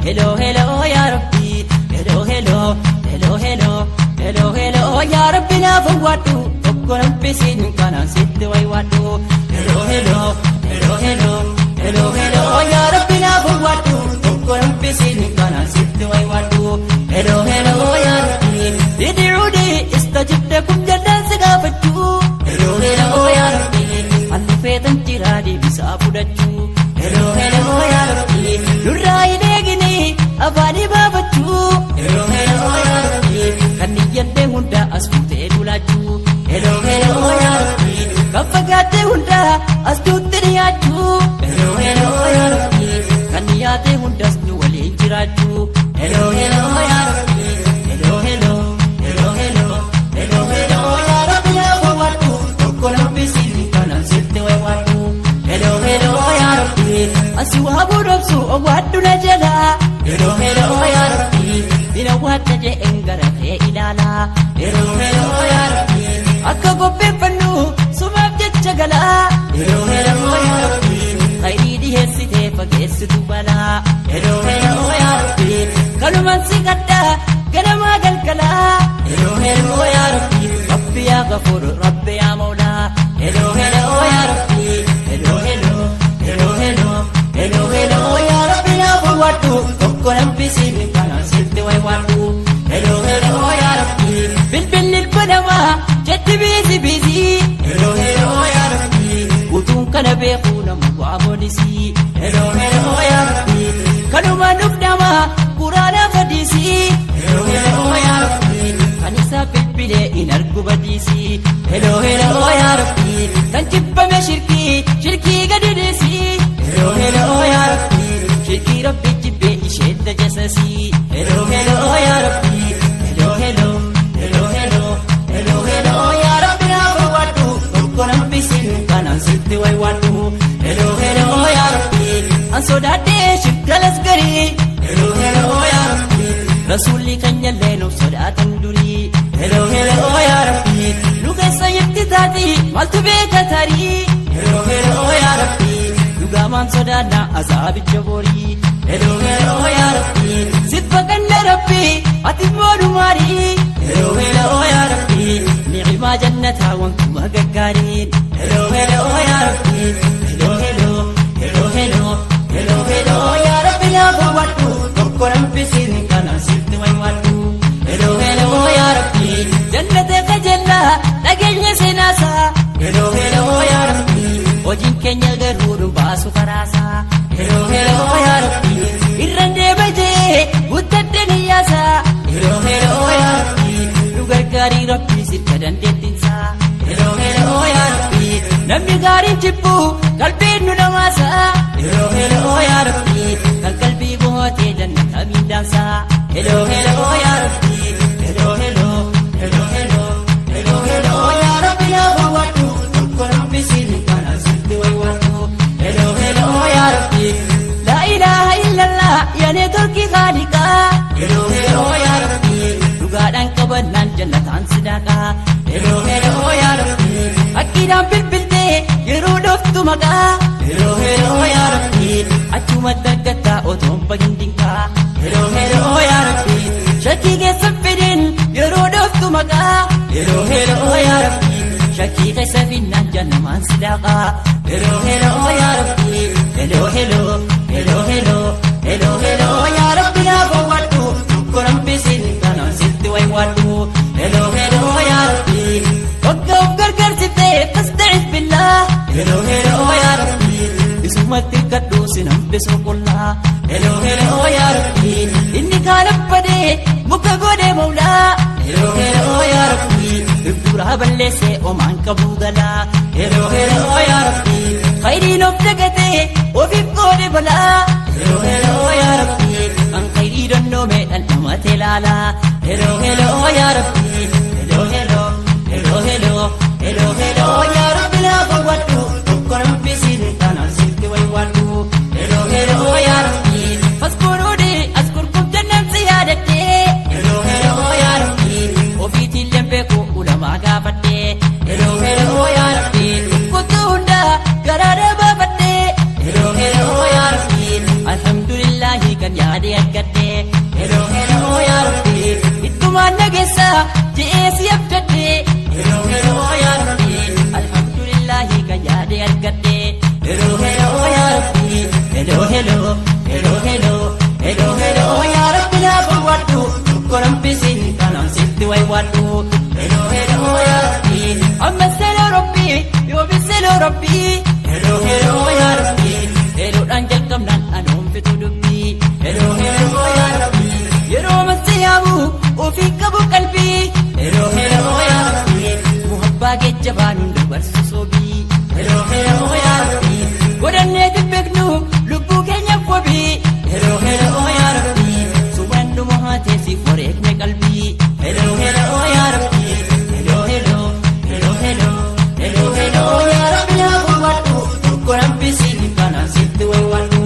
hello hello ya rabbi hello hello hello hello hello hello ya rabbi na fawadu tokkoram pisin kana sitte way wadu hello hello hello hello hello hello ya rabbi na fawadu tokkoram pisin kana sitte way wadu hello hello ya rabbi id'udi istajib lakum jannan sagafatu hello hello ya rabbi anni fetan jiradi bisa fudatu hello hello ya rabbi nurai degini afani babatu hello hello ya rabbi kaniyate hunda asfute dulaju hello hello ya rabbi kafagate hunda asdutte riyaju hello hello ya rabbi kaniyate hunda asdu wali jiraju hello hello ya rabbi hello hello hello hello hello hello ya rabbi ya fawadu tokkoram pisin kana sitte way wadu hello hello ya rabbi aswabu rabsu wadu najala hello hello ya rabbi ila wada je engarate ilala hello hello ya rabbi akka gobbe fannu sumab jechagala hello hello ya rabbi khairi di hesite fageessitu bala hello hello ya rabbi kaluman sigadda ganama galgala hello hello ya rabbi rabbi ya ghafur rabbi ya maula hello hello ya rabbi hello hello hello hello hello hello ya rabbi na fawadu tokkoram pisin kana sitte way wadu hello hello ya rabbi bil bil banama jetti busy busy hello hello ya rabbi utun kana bekhuna muwabonisi hello hello ya rabbi kanuma nufdama qurana fadisi hello hello ya rabbi kanisa bilbile inargu badisi hello hello ya rabbi tanjibba me shirki gadidisi hello hello ya rabbi shirki rabbi jibbe ishedda jasasi hello hello ya rabbi hello hello hello hello hello hello ya rabbi na fawadu tokkoram pisin kana sitte way wadu hello hello ya rabbi ansodade shikalas gari hello hello ya rabbi rasuli kanyalle no sodatan duri hello hello ya rabbi luga sayyidi tati maltube katari hello hello ya rabbi luga man sodana azabi jabori hello hello ya rabbi sitbakanna rabbi atimodu mari hello hello ya rabbi ni'ma jannata wa kuma gaggarin hello hello ya rabbi hello hello hello hello hello hello ya rabbi na fawadu tokkoram pisin kana sitte way wadu hello hello ya rabbi jannate ka janna dagenya senasa hello hello ya rabbi ojin kenya garuru basu farasa hello hello ya rabbi irrande baje uttadde niyasa hello hello ya rabbi nugargari rabbi sitte dandetinsa hello hello ya rabbi namni gari jibbu qalbin nu namasa hello hello ya rabbi kan qalbi bohote jannata mindansa hello hello ya rabbi hello hello hello hello hello hello ya rabbi ya fawadu tokkoram pisin kana sitte way wadu hello hello ya rabbi la ilaha illallah ya ne turki khaliqa hello hello ya rabbi dugadan kabannan jannatan sidaka hello hello ya rabbi akidan bilbilte yeru doftu maga hello hello ya rabbi achuma dagata otom bagindinka hello hello ya rabbi shaki ke safidin yeru doftu maga hello hello ya rabbi shaki ke safinnan jannaman sidaka hello hello ya rabbi hello hello hello hello hello hello ya rabbi na fawadu tokkoram pisin kana sitte way wadu hello hello ya rabbi tokko gargar sitte fasta'iz billah hello hello ya rabbi isumatti kaddu sinam beso kulla hello hello ya rabbi inni kana pade muka gode maula hello hello ya rabbi ibdura ballese o man kabudala hello hello ya rabbi khairi nofdagate o fi gode bala hello hello ya rabbi an khairi donno me dan amate lala hello hello ya rabbi hello hello hello hello hello hello ya rabbi la fawadu tokkoram pisin kana sitte way wadu hello hello ya rabbi faskurudi askurkum jannam siyadate hello hello ya rabbi o fiti lembe ko ulama gafate hello hello ya rabbi kutunda garare babate hello hello ya rabbi alhamdulillah kan yaade rabbi hello hello ya rabbi hello dhan jalqabnaan anoon fitu dubbi hello hello ya rabbi yeroo masiyabu ufi qabu qalbi hello hello ya rabbi muhabba gejjabaan hunda barsisobi hello hello ya rabbi godhanne tibbeknu lubbu keenya fobi hello hello ya rabbi suwandu mohate si foreekne qalbi hello hello ya rabbi hello hello hello hello hello hello ya rabbi na wadu koran bisi kana situ wadu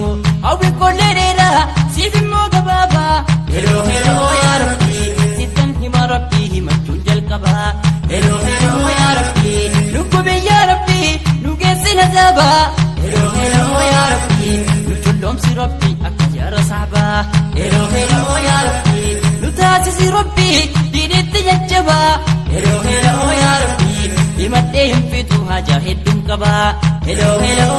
awi kolera sifimo gababa hello hello ya rabbi sitan hima rabbi himatu jalqaba hello hello ya rabbi lukubi ya rabbi nugesina zaba hello hello ya rabbi nutullom si rabbi akjara sahaba hello hello ya rabbi nutati si rabbi dinit jajjaba hello hello ya rabbi imadde himfitu haja heddum qaba hello hello